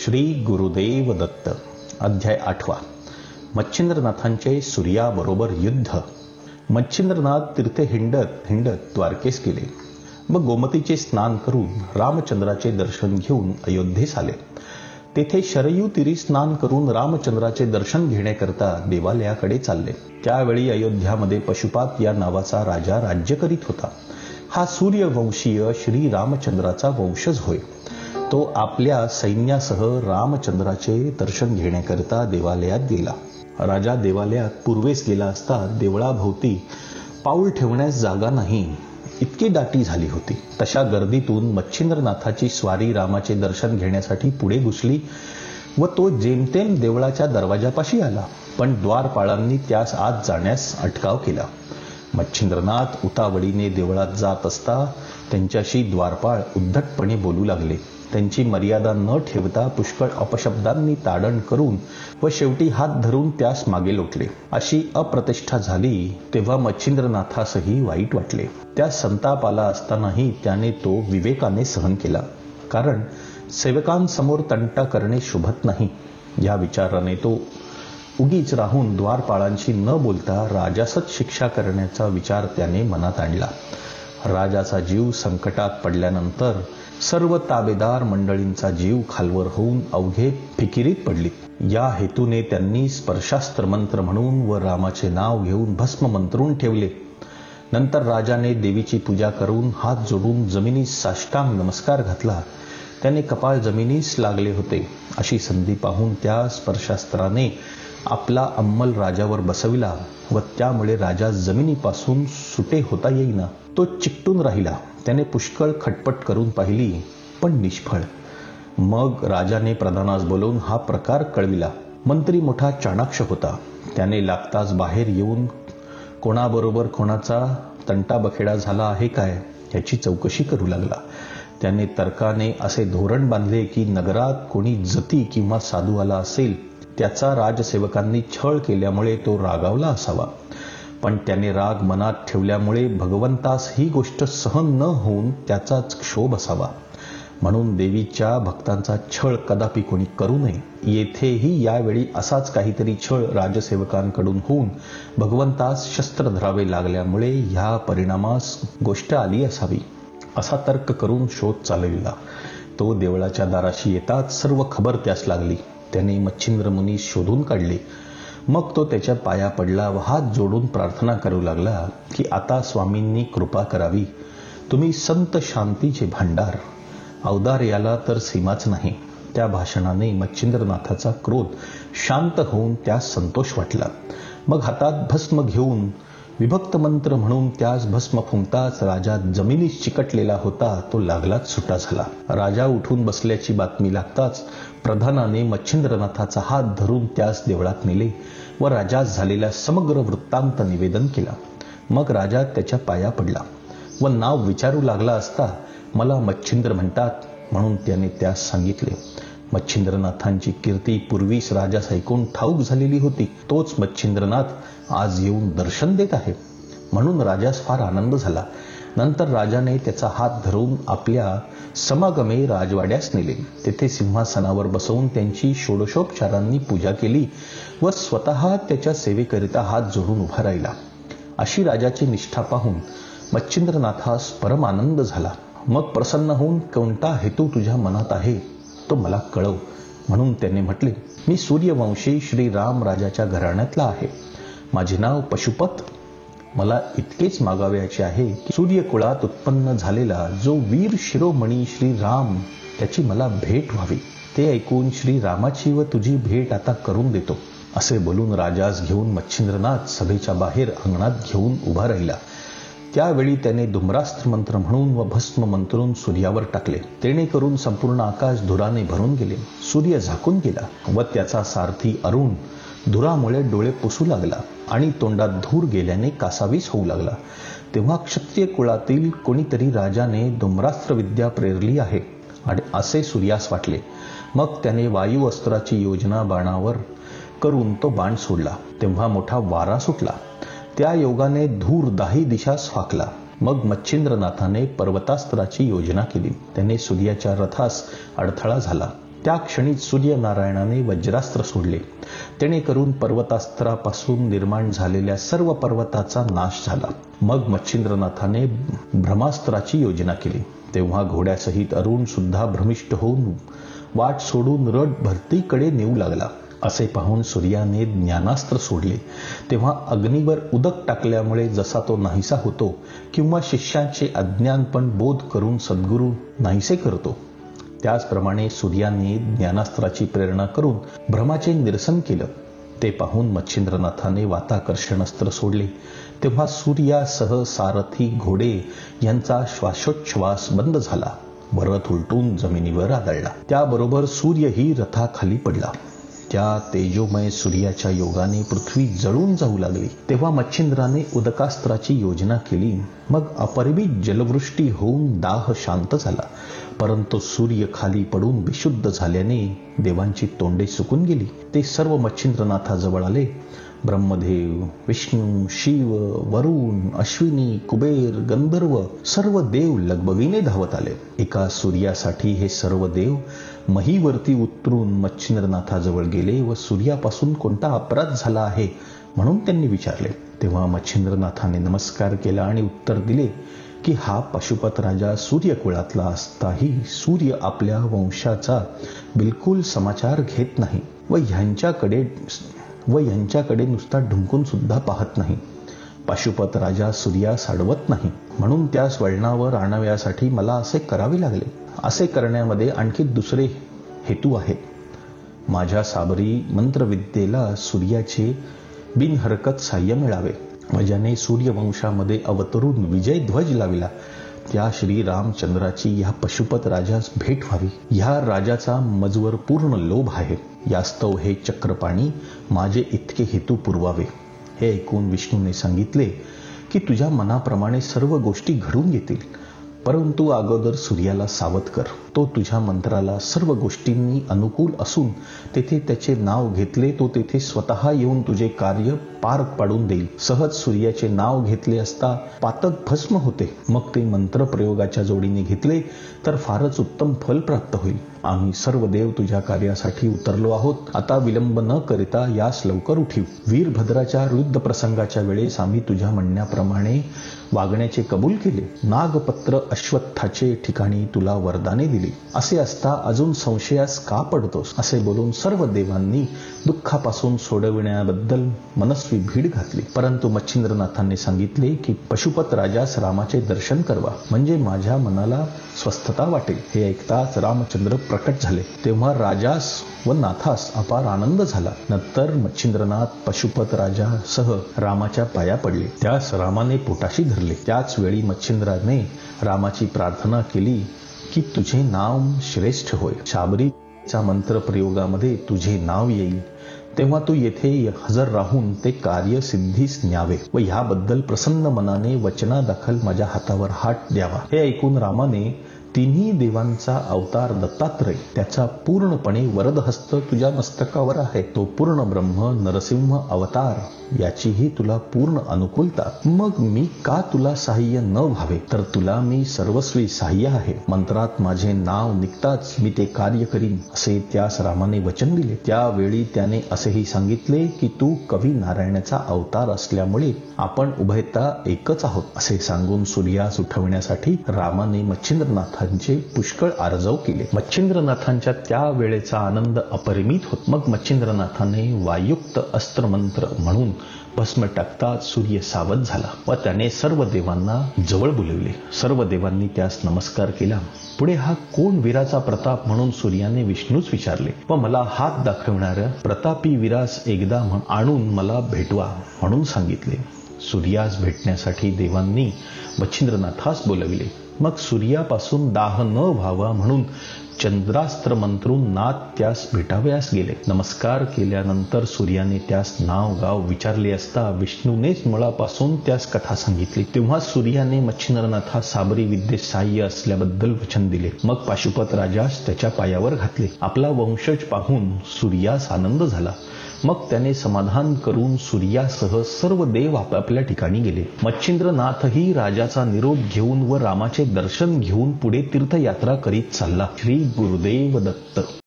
श्री गुरुदेव दत्त. अध्याय 8. मच्छिंद्रनाथांचे सूर्याबरोबर युद्ध. मच्छिंद्रनाथ तीर्थे हिंडत हिंडत द्वारकेस गेले. मग गोमतीचे स्नान करून रामचंद्राचे दर्शन घेऊन अयोध्येस आले. तेथे शरयू तीरी स्नान करून रामचंद्राचे दर्शन घेण्याकरता देवालयाकडे चालले. त्यावेळी अयोध्यामध्ये पशुपात या नावाचा राजा राज्य करीत होता. हा सूर्यवंशीय श्री रामचंद्राचा वंशज होय. तो आपल्या सैन्यासह रामचंद्राचे दर्शन घेण्याकरता देवालयात गेला. राजा देवालयात पूर्वेस गेला असता देवळाभोवती पाऊल ठेवण्यास जागा नाही, इतकी दाटी झाली होती. तशा गर्दीतून मच्छिंद्रनाथाची स्वारी रामाचे दर्शन घेण्यासाठी पुढे घुसली व तो जेमतेम देवळाच्या दरवाजापाशी आला. पण द्वारपाळांनी त्यास आत जाण्यास अटकाव केला. मच्छिंद्रनाथ उतावळीने देवळात जात असता त्यांच्याशी द्वारपाळ उद्धटपणे बोलू लागले. त्यांची मर्यादा न ठेवता पुष्कळ अपशब्दांनी ताडण करून व शेवटी हात धरून त्यास मागे लोटले. अशी अप्रतिष्ठा झाली तेव्हा मच्छिंद्रनाथासही वाईट वाटले. त्या संताप आला असतानाही त्याने तो विवेकाने सहन केला. कारण सेवकांसमोर तंटा करणे शुभत नाही. या विचाराने तो उगीच राहून द्वारपाळांशी न बोलता राजासच शिक्षा करण्याचा विचार त्याने मनात आणला. राजाचा जीव संकटात पडल्यानंतर सर्व ताबेदार मंडळींचा जीव खालवर होऊन अवघे फिकिरीत पडली. या हेतूने त्यांनी स्पर्शास्त्र मंत्र म्हणून व रामाचे नाव घेऊन भस्म मंत्रून ठेवले. नंतर राजाने देवीची पूजा करून हात जोडून जमिनीस साष्टांग नमस्कार घातला. त्याने कपाळ जमिनीस लागले होते. अशी संधी पाहून त्या स्पर्शास्त्राने आपला अंमल राजावर बसविला व त्यामुळे राजा जमिनीपासून सुटे होता येईना. तो चिकटून राहिला. त्याने पुष्कळ खटपट करून पाहिली, पण निष्फळ. मग राजाने प्रधानास बोलवून हा प्रकार कळविला. मंत्री मोठा चाणाक्ष होता. त्याने लागताच बाहेर येऊन कोणाबरोबर कोणाचा तंटाबखेडा झाला आहे काय याची चौकशी करू लागला. त्याने तर्काने असे धोरण बांधले की नगरात कोणी जती किंवा साधू आला असेल त्याचा राजसेवकांनी छळ केल्यामुळे तो रागावला असावा. पण त्याने राग मनात ठेवल्यामुळे भगवंतास ही गोष्ट सहन न होऊन त्याचाच क्षोभ असावा. म्हणून देवीच्या भक्तांचा छळ कदापि कोणी करू नये. येथेही यावेळी असाच काहीतरी छळ राजसेवकांकडून होऊन भगवंतास शस्त्र धरावे लागल्यामुळे ह्या परिणामास गोष्ट आली असावी असा तर्क करून शोध चालविला. तो देवळाच्या दाराशी येताच सर्व खबर त्यास लागली. त्याने मच्छिंद्र मुनी शोधून काढले. मग तो त्याच्या पाया पडला व हात जोडून प्रार्थना करू लागला की आता स्वामींनी कृपा करावी. तुम्ही संत शांतीचे भांडार. औदार्याला तर सीमाच नाही. त्या भाषणाने मच्छिंद्रनाथाचा क्रोध शांत होऊन त्यास संतोष वाटला. मग हातात भस्म घेऊन विभक्त मंत्र म्हणून त्यास भस्म फुंकताच राजा जमिनीस चिकटलेला होता तो लागलाच सुटा झाला. राजा उठून बसल्याची बातमी लागताच प्रधानाने मच्छिंद्रनाथाचा हात धरून त्यास देवळात नेले व राजास झालेला समग्र वृत्तांत निवेदन केला. मग राजा त्याच्या पाया पडला व नाव विचारू लागला असता मला मच्छिंद्र म्हणतात म्हणून त्याने त्यास सांगितले. मच्छिंद्रनाथांची कीर्ती पूर्वीस राजास ऐकून ठाऊक झालेली होती. तोच मच्छिंद्रनाथ आज येऊन दर्शन देत आहे म्हणून राजास फार आनंद झाला. नंतर राजाने त्याचा हात धरून आपल्या समागमे राजवाड्यास नेले. तेथे सिंहासनावर बसवून त्यांची षोडशोपचारांनी पूजा केली व स्वतः त्याच्या सेवेकरिता हात जोडून उभा राहिला. अशी राजाची निष्ठा पाहून मच्छिंद्रनाथास परम आनंद झाला. मग प्रसन्न होऊन कोणता हेतू तुझ्या मनात आहे तो मला कळव म्हणून त्याने म्हटले. मी सूर्यवंशी श्री राम राजाच्या घराण्यातला आहे. माझे नाव पशुपत. मला इतकेच मागावयाचे आहे की सूर्यकुळात उत्पन्न झालेला जो वीर शिरोमणी श्री राम त्याची मला भेट व्हावी. ते ऐकून श्री रामाची व तुझी भेट आता करून देतो. असे बोलून राजास घेऊन मच्छिंद्रनाथ सभेच्या बाहेर अंगणात घेऊन उभा राहिला. त्यावेळी त्याने धुम्रास्त्र मंत्र म्हणून व भस्म मंत्रून सूर्यावर टाकले. तेणे करून संपूर्ण आकाश धुराने भरून गेले. सूर्य झाकून गेला व त्याचा सारथी अरुण धुरामुळे डोळे पुसू लागला आणि तोंडात धूर गेल्याने कासावीस होऊ लागला. तेव्हा क्षत्रिय कुळातील कोणीतरी राजाने धुम्रास्त्र विद्या प्रेरली आहे आणि असे सूर्यास वाटले. मग त्याने वायू अस्त्राची योजना बाणावर करून तो बाण सोडला. तेव्हा मोठा वारा सुटला. त्या योगाने धूर दाही दिशास फाकला. मग मच्छिंद्रनाथाने पर्वतास्त्राची योजना केली. त्याने सूर्याच्या रथास अडथळा झाला. त्या क्षणीच सूर्यनारायणाने वज्रास्त्र सोडले. तेणे करून पर्वतास्त्रापासून निर्माण झालेल्या सर्व पर्वताचा नाश झाला. मग मच्छिंद्रनाथाने ब्रह्मास्त्राची योजना केली. तेव्हा घोड्यासहित अरुण सुद्धा भ्रमिष्ट होऊन वाट सोडून रथ भरतीकडे नेऊ लागला. असे पाहून सूर्याने ज्ञानास्त्र सोडले. तेव्हा अग्नीवर उदक टाकल्यामुळे जसा तो नाहीसा होतो किंवा शिष्याचे अज्ञानपण बोध करून सद्गुरू नाहीसे करतो, त्याचप्रमाणे सूर्याने ज्ञानास्त्राची प्रेरणा करून भ्रमाचे निरसन केलं. ते पाहून मच्छिंद्रनाथाने वाताकर्षणास्त्र सोडले. तेव्हा सूर्यासह सारथी घोडे यांचा श्वासोच्छ्वास बंद झाला व रथ उलटून जमिनीवर आदळला. त्याबरोबर सूर्यही रथाखाली पडला. त्या तेजोमय सूर्याच्या योगाने पृथ्वी जळून जाऊ लागली. तेव्हा मच्छिंद्राने उदकास्त्राची योजना केली. मग अपरिमित जलवृष्टी होऊन दाह शांत झाला. परंतु सूर्य खाली पडून विशुद्ध झाल्याने देवांची तोंडे सुकून गेली. ते सर्व मच्छिंद्रनाथाजवळ आले. ब्रह्मदेव, विष्णू, शिव, वरुण, अश्विनी, कुबेर, गंधर्व सर्व देव लगबगीने धावत आले. एका सूर्यासाठी हे सर्व देव महीवरती उतरून मच्छिंद्रनाथाजवळ गेले व सूर्यापासून कोणता अपराध झाला आहे म्हणून त्यांनी विचारले. तेव्हा मच्छिंद्रनाथाने नमस्कार केला आणि उत्तर दिले की हा पशुपत राजा सूर्यकुळातला असताही सूर्य आपल्या वंशाचा बिलकुल समाचार घेत नाही व यांच्याकडे नुसता ढुंकून सुद्धा पाहत नाही. पशुपत राजा सूर्यास अडवत नाही, म्हणून त्यास वळणावर आणाव्यासाठी मला असे करावे लागले. असे करण्यामध्ये आणखी दुसरे हेतू आहेत. माझ्या साबरी मंत्रविद्येला सूर्याचे बिनहरकत साह्य मिळावे व ज्याने सूर्यवंशामध्ये अवतरून विजय ध्वज लाविला त्या श्री रामचंद्राची या पशुपत राजास भेट व्हावी. ह्या राजाचा मजवर पूर्ण लोभ आहे. यास्तव हे चक्रपाणी माझे इतके हेतू पुरवावे. हे ऐकून विष्णूने सांगितले की तुझ्या मनाप्रमाणे सर्व गोष्टी घडून येतील, परंतु अगोदर सूर्याला सावध कर. तो तुझ्या मंत्राला सर्व गोष्टींनी अनुकूल असून तेथे त्याचे नाव घेतले तो तेथे स्वतः येऊन तुझे कार्य पार पाडून देईल. सहज सूर्याचे नाव घेतले असता पातक भस्म होते. मग ते मंत्र प्रयोगाच्या जोडीने घेतले तर फारच उत्तम फल प्राप्त होईल. आम्ही सर्व देव तुझ्या कार्यासाठी उतरलो आहोत. आता विलंब न करिता यास लवकर उठीव. वीरभद्राच्या युद्ध प्रसंगाच्या वेळेस आम्ही तुझ्या म्हणण्याप्रमाणे वागण्याचे कबूल केले. नागपत्र अश्वत्थाचे ठिकाणी तुला वरदाने दिली. असे असता अजून संशयास का पडतोस? असे बोलून सर्व देवांनी दुःखापासून सोडविण्याबद्दल मनस्वी भीड घातली. परंतु मच्छिंद्रनाथांनी सांगितले की पशुपत राजास रामाचे दर्शन करवा, म्हणजे माझ्या मनाला स्वस्थता वाटेल. हे ऐकताच रामचंद्र प्रकट झाले. तेव्हा राजास व नाथास अपार आनंद झाला. नंतर मच्छिंद्रनाथ पशुपत राजासह रामाच्या पाया पडले. त्यास रामाने पोटाशी धरले. त्याच वेळी मच्छिंद्राने रामाची प्रार्थना केली की तुझे नाव श्रेष्ठ होय. शाबरीच्या मंत्र प्रयोगामध्ये तुझे नाव येईल तेव्हा तू येथे हजर राहून ते कार्य सिद्धीस न्यावे व ह्याबद्दल प्रसन्न मनाने वचनादाखल माझ्या हातावर हात द्यावा. हे ऐकून रामाने तिन्ही देवांचा अवतार दत्तात्रय, त्याचा पूर्णपणे वरदहस्त तुझ्या मस्तकावर आहे. तो पूर्ण ब्रह्म नरसिंह अवतार याचीही तुला पूर्ण अनुकूलता. मग मी का तुला सहाय्य न व्हावे? तर तुला मी सर्वस्वी सहाय्य आहे. मंत्रात माझे नाव निघताच मी ते कार्य करीन असे त्यास रामाने वचन दिले. त्यावेळी त्याने असेही सांगितले की तू कवी नारायणाचा अवतार असल्यामुळे आपण उभयता एकच आहोत. असे सांगून सूर्यास उठवण्यासाठी रामाने मच्छिंद्रनाथांचे पुष्कळ आर्जव केले. मच्छिंद्रनाथांच्या त्या वेळेचा आनंद अपरिमित होत. मग मच्छिंद्रनाथाने वायुक्त अस्त्रमंत्र म्हणून भस्म टाकता सूर्य सावध झाला व त्याने सर्व देवांना जवळ बोलवले. सर्व देवांनी त्यास नमस्कार केला. पुढे हा कोण वीराचा प्रताप म्हणून सूर्याने विष्णूच विचारले व मला हात दाखवणाऱ्या प्रतापी वीरास एकदा आणून मला भेटवा म्हणून सांगितले. सूर्यास भेटण्यासाठी देवांनी मच्छिंद्रनाथास बोलविले. मग सूर्यापासून दाह न व्हावा म्हणून चंद्रास्त्र मंत्रून नाथ त्यास भेटावयास गेले. नमस्कार केल्यानंतर सूर्याने त्यास नाव गाव विचारले असता विष्णूनेच मुळापासून त्यास कथा सांगितली. तेव्हा सूर्याने मच्छिंद्रनाथास साबरी विद्येत सहाय्य असल्याबद्दल वचन दिले. मग पाशुपत राजास त्याच्या पायावर घातले. आपला वंशज पाहून सूर्यास आनंद झाला. मग त्याने समाधान करून सूर्यासह सर्व देव आपापल्या ठिकाणी गेले. मच्छिंद्रनाथही राजाचा निरोप घेऊन व रामाचे दर्शन घेऊन पुढे तीर्थयात्रा करीत चालला. श्री गुरुदेव दत्त.